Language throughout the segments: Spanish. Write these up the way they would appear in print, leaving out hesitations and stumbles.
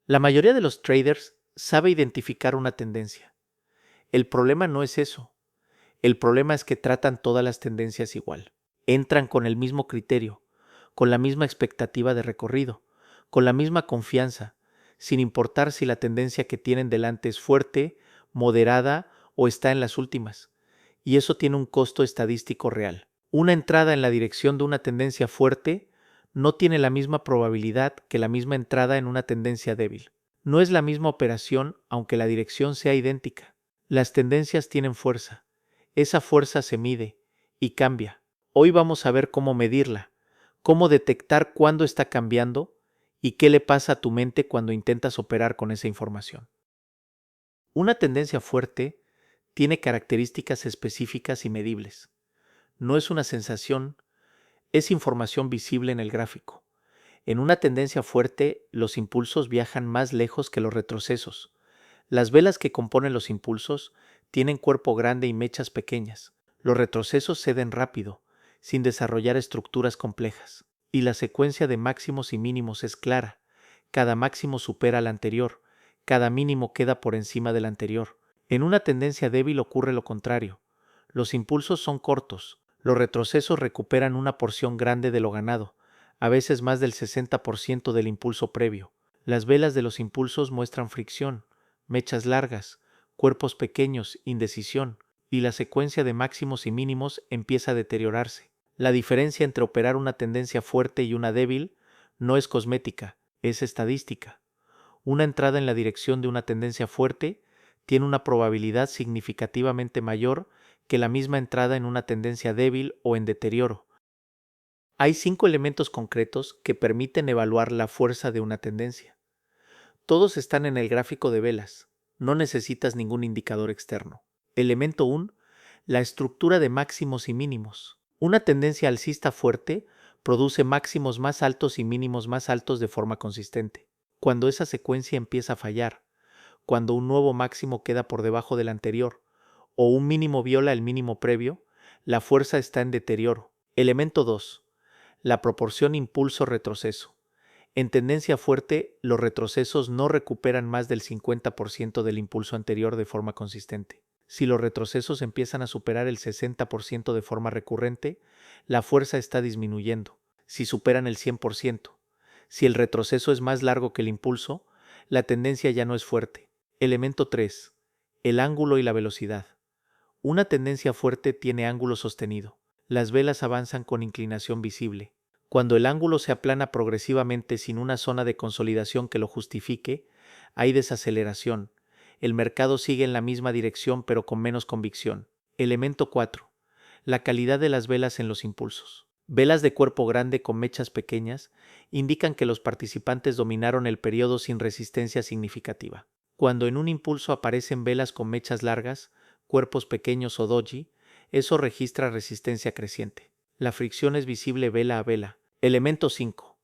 La mayoría de los traders sabe identificar una tendencia. El problema no es eso. El problema es que tratan todas las tendencias igual. Entran con el mismo criterio, con la misma expectativa de recorrido, con la misma confianza, sin importar si la tendencia que tienen delante es fuerte, moderada o está en las últimas. Y eso tiene un costo estadístico real. Una entrada en la dirección de una tendencia fuerte no tiene la misma probabilidad que la misma entrada en una tendencia débil. No es la misma operación aunque la dirección sea idéntica. Las tendencias tienen fuerza. Esa fuerza se mide y cambia. Hoy vamos a ver cómo medirla, cómo detectar cuándo está cambiando y qué le pasa a tu mente cuando intentas operar con esa información. Una tendencia fuerte tiene características específicas y medibles. No es una sensación, es información visible en el gráfico. En una tendencia fuerte, los impulsos viajan más lejos que los retrocesos. Las velas que componen los impulsos tienen cuerpo grande y mechas pequeñas. Los retrocesos ceden rápido, sin desarrollar estructuras complejas. Y la secuencia de máximos y mínimos es clara. Cada máximo supera al anterior, cada mínimo queda por encima del anterior. En una tendencia débil ocurre lo contrario. Los impulsos son cortos, los retrocesos recuperan una porción grande de lo ganado, a veces más del 60% del impulso previo. Las velas de los impulsos muestran fricción, mechas largas, cuerpos pequeños, indecisión, y la secuencia de máximos y mínimos empieza a deteriorarse. La diferencia entre operar una tendencia fuerte y una débil no es cosmética, es estadística. Una entrada en la dirección de una tendencia fuerte tiene una probabilidad significativamente mayor que la misma entrada en una tendencia débil o en deterioro. Hay 5 elementos concretos que permiten evaluar la fuerza de una tendencia. Todos están en el gráfico de velas. No necesitas ningún indicador externo. Elemento 1. La estructura de máximos y mínimos. Una tendencia alcista fuerte produce máximos más altos y mínimos más altos de forma consistente. Cuando esa secuencia empieza a fallar, cuando un nuevo máximo queda por debajo del anterior o un mínimo viola el mínimo previo, la fuerza está en deterioro. Elemento 2. La proporción impulso-retroceso. En tendencia fuerte, los retrocesos no recuperan más del 50% del impulso anterior de forma consistente. Si los retrocesos empiezan a superar el 60% de forma recurrente, la fuerza está disminuyendo. Si superan el 100%, si el retroceso es más largo que el impulso, la tendencia ya no es fuerte. Elemento 3. El ángulo y la velocidad. Una tendencia fuerte tiene ángulo sostenido. Las velas avanzan con inclinación visible. Cuando el ángulo se aplana progresivamente sin una zona de consolidación que lo justifique, hay desaceleración. El mercado sigue en la misma dirección pero con menos convicción. Elemento 4. La calidad de las velas en los impulsos. Velas de cuerpo grande con mechas pequeñas indican que los participantes dominaron el periodo sin resistencia significativa. Cuando en un impulso aparecen velas con mechas largas, cuerpos pequeños o doji, eso registra resistencia creciente. La fricción es visible vela a vela. Elemento 5.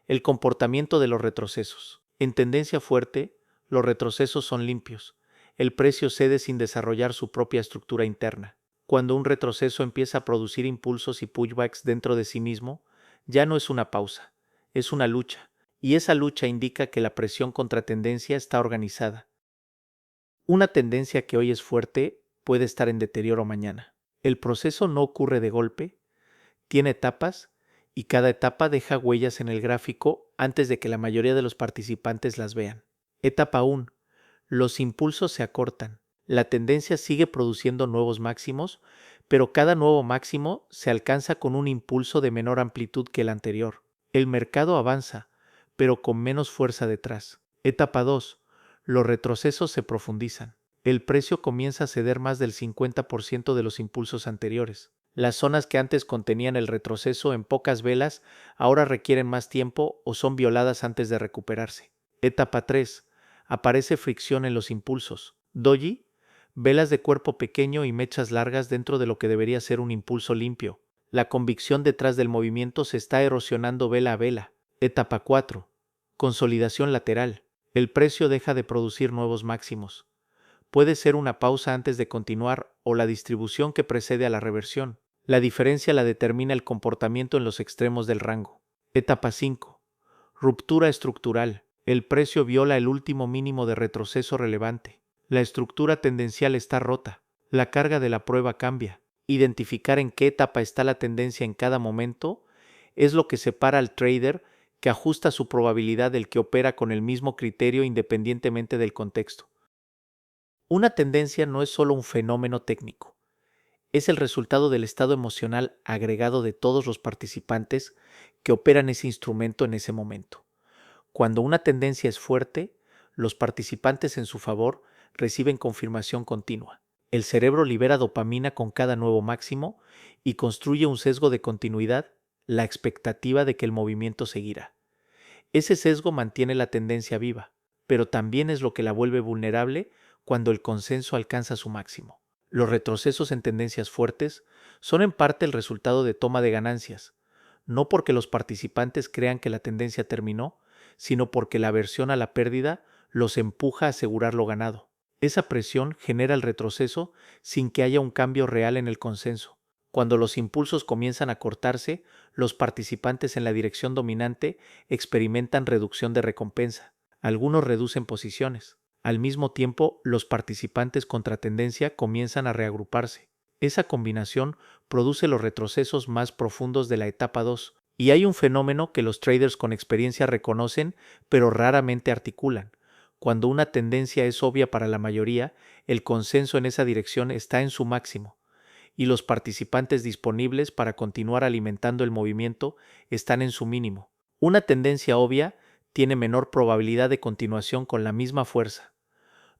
El comportamiento de los retrocesos. En tendencia fuerte, los retrocesos son limpios. El precio cede sin desarrollar su propia estructura interna. Cuando un retroceso empieza a producir impulsos y pushbacks dentro de sí mismo, ya no es una pausa, es una lucha, y esa lucha indica que la presión contra tendencia está organizada. Una tendencia que hoy es fuerte puede estar en deterioro mañana. El proceso no ocurre de golpe, tiene etapas y cada etapa deja huellas en el gráfico antes de que la mayoría de los participantes las vean. Etapa 1. Los impulsos se acortan. La tendencia sigue produciendo nuevos máximos, pero cada nuevo máximo se alcanza con un impulso de menor amplitud que el anterior. El mercado avanza, pero con menos fuerza detrás. Etapa 2. Los retrocesos se profundizan. El precio comienza a ceder más del 50% de los impulsos anteriores. Las zonas que antes contenían el retroceso en pocas velas ahora requieren más tiempo o son violadas antes de recuperarse. Etapa 3. Aparece fricción en los impulsos. Doji, velas de cuerpo pequeño y mechas largas dentro de lo que debería ser un impulso limpio. La convicción detrás del movimiento se está erosionando vela a vela. Etapa 4. Consolidación lateral. El precio deja de producir nuevos máximos. Puede ser una pausa antes de continuar o la distribución que precede a la reversión. La diferencia la determina el comportamiento en los extremos del rango. Etapa 5. Ruptura estructural. El precio viola el último mínimo de retroceso relevante. La estructura tendencial está rota. La carga de la prueba cambia. Identificar en qué etapa está la tendencia en cada momento es lo que separa al trader que ajusta su probabilidad del que opera con el mismo criterio independientemente del contexto. Una tendencia no es solo un fenómeno técnico, es el resultado del estado emocional agregado de todos los participantes que operan ese instrumento en ese momento. Cuando una tendencia es fuerte, los participantes en su favor reciben confirmación continua. El cerebro libera dopamina con cada nuevo máximo y construye un sesgo de continuidad, la expectativa de que el movimiento seguirá. Ese sesgo mantiene la tendencia viva, pero también es lo que la vuelve vulnerable cuando el consenso alcanza su máximo. Los retrocesos en tendencias fuertes son en parte el resultado de toma de ganancias, no porque los participantes crean que la tendencia terminó, sino porque la aversión a la pérdida los empuja a asegurar lo ganado. Esa presión genera el retroceso sin que haya un cambio real en el consenso. Cuando los impulsos comienzan a cortarse, los participantes en la dirección dominante experimentan reducción de recompensa. Algunos reducen posiciones. Al mismo tiempo, los participantes contra tendencia comienzan a reagruparse. Esa combinación produce los retrocesos más profundos de la etapa 2, y hay un fenómeno que los traders con experiencia reconocen, pero raramente articulan. Cuando una tendencia es obvia para la mayoría, el consenso en esa dirección está en su máximo, y los participantes disponibles para continuar alimentando el movimiento están en su mínimo. Una tendencia obvia tiene menor probabilidad de continuación con la misma fuerza,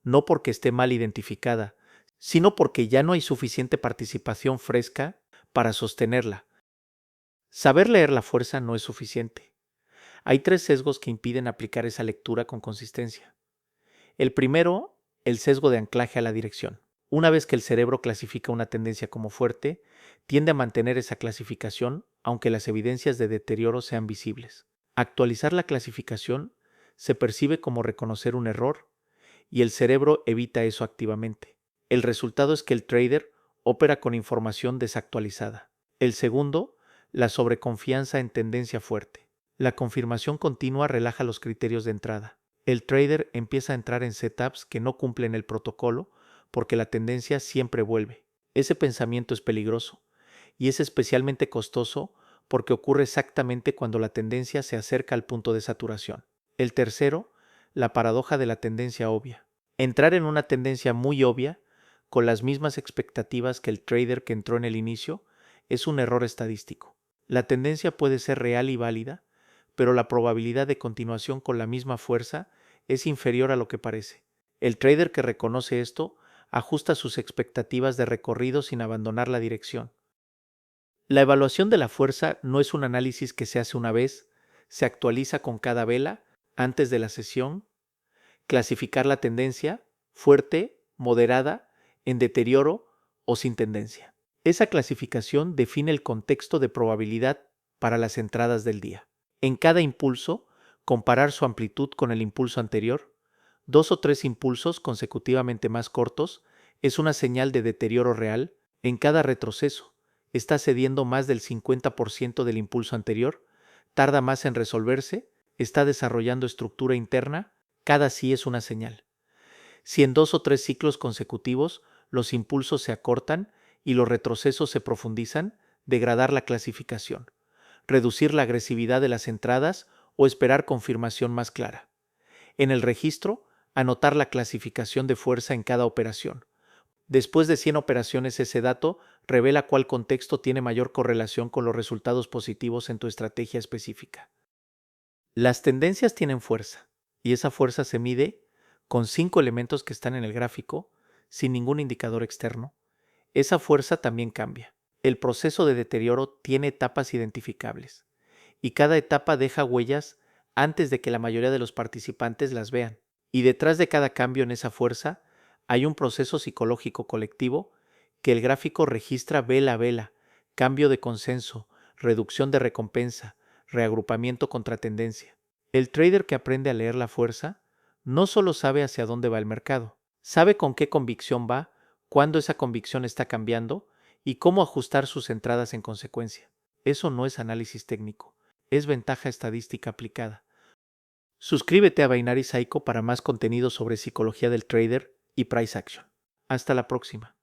no porque esté mal identificada, sino porque ya no hay suficiente participación fresca para sostenerla. Saber leer la fuerza no es suficiente. Hay 3 sesgos que impiden aplicar esa lectura con consistencia. El primero, el sesgo de anclaje a la dirección. Una vez que el cerebro clasifica una tendencia como fuerte, tiende a mantener esa clasificación aunque las evidencias de deterioro sean visibles. Actualizar la clasificación se percibe como reconocer un error y el cerebro evita eso activamente. El resultado es que el trader opera con información desactualizada. El segundo, la sobreconfianza en tendencia fuerte. La confirmación continua relaja los criterios de entrada. El trader empieza a entrar en setups que no cumplen el protocolo porque la tendencia siempre vuelve. Ese pensamiento es peligroso y es especialmente costoso porque ocurre exactamente cuando la tendencia se acerca al punto de saturación. El tercero, la paradoja de la tendencia obvia. Entrar en una tendencia muy obvia, con las mismas expectativas que el trader que entró en el inicio, es un error estadístico. La tendencia puede ser real y válida, pero la probabilidad de continuación con la misma fuerza es inferior a lo que parece. El trader que reconoce esto ajusta sus expectativas de recorrido sin abandonar la dirección. La evaluación de la fuerza no es un análisis que se hace una vez, se actualiza con cada vela antes de la sesión. Clasificar la tendencia, fuerte, moderada, en deterioro o sin tendencia. Esa clasificación define el contexto de probabilidad para las entradas del día. En cada impulso, comparar su amplitud con el impulso anterior, 2 o 3 impulsos consecutivamente más cortos, es una señal de deterioro real. En cada retroceso, está cediendo más del 50% del impulso anterior, tarda más en resolverse, está desarrollando estructura interna, cada sí es una señal. Si en 2 o 3 ciclos consecutivos los impulsos se acortan y los retrocesos se profundizan, degradar la clasificación, reducir la agresividad de las entradas o esperar confirmación más clara. En el registro, anotar la clasificación de fuerza en cada operación. Después de 100 operaciones, ese dato revela cuál contexto tiene mayor correlación con los resultados positivos en tu estrategia específica. Las tendencias tienen fuerza, y esa fuerza se mide con 5 elementos que están en el gráfico, sin ningún indicador externo. Esa fuerza también cambia. El proceso de deterioro tiene etapas identificables, y cada etapa deja huellas antes de que la mayoría de los participantes las vean. Y detrás de cada cambio en esa fuerza hay un proceso psicológico colectivo que el gráfico registra vela a vela: cambio de consenso, reducción de recompensa, reagrupamiento contra tendencia. El trader que aprende a leer la fuerza no solo sabe hacia dónde va el mercado, sabe con qué convicción va, cuándo esa convicción está cambiando y cómo ajustar sus entradas en consecuencia. Eso no es análisis técnico, es ventaja estadística aplicada. Suscríbete a Binary Psycho para más contenido sobre psicología del trader y price action. Hasta la próxima.